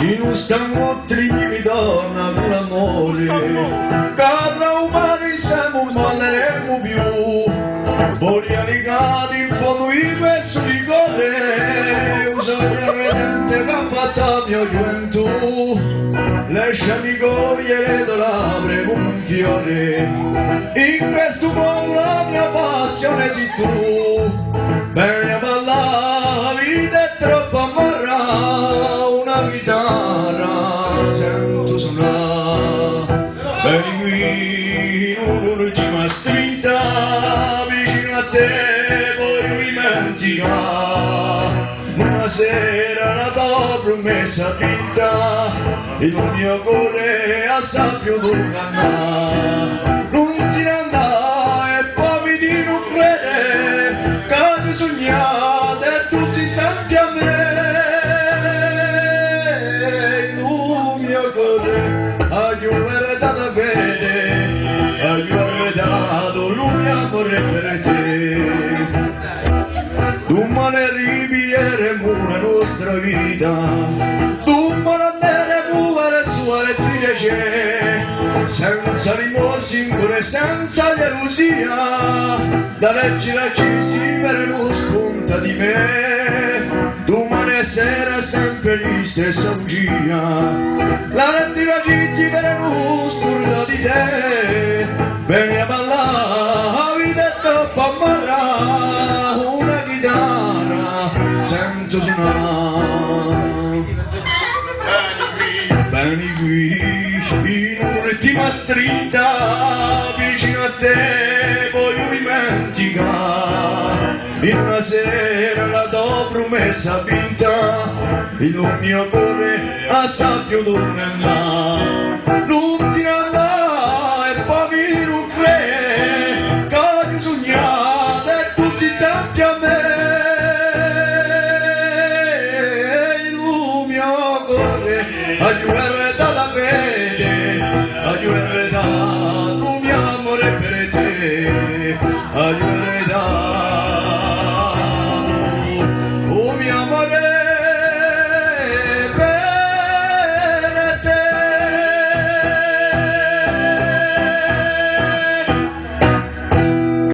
in un stamottri mi donna per l'amore, capra umani siamo ma ne remmo più, voglio legati in fondo i verso di corre, usare vedente che ha fatto mia gioventù, lasciami cogliere da labbra come un fiore, in questo mondo la mia passione sei tu, bene ballare, la vita è troppo amarra, una chitarra sento suonare, vieni qui in un'ultima strinta, vicino a te voglio dimenticare, una sera la tua promessa vinta, il mio cuore a sappio d'ungannare, non ti ne andare e poi di non credere, che ti sognate e tu si sempre a me, il mio cuore aiuterà da vedere, aiuterà il mio amore per te. Tu me ne rivieremo la nostra vita, tu me ne andremo a suore dice, senza rimorsi in senza gelosia, da leggere a ci scrivere non sconta di me, domani sera sempre la stessa bugia, la rettiva gitti per non scorda di te, vieni a ballare, la vita è troppo amarra, una chitarra sento suonare, vieni qui in un'ultima strinta, vicino a te voglio dimenticare, in una sera la tua promessa vinta, il mio cuore a sappio d'una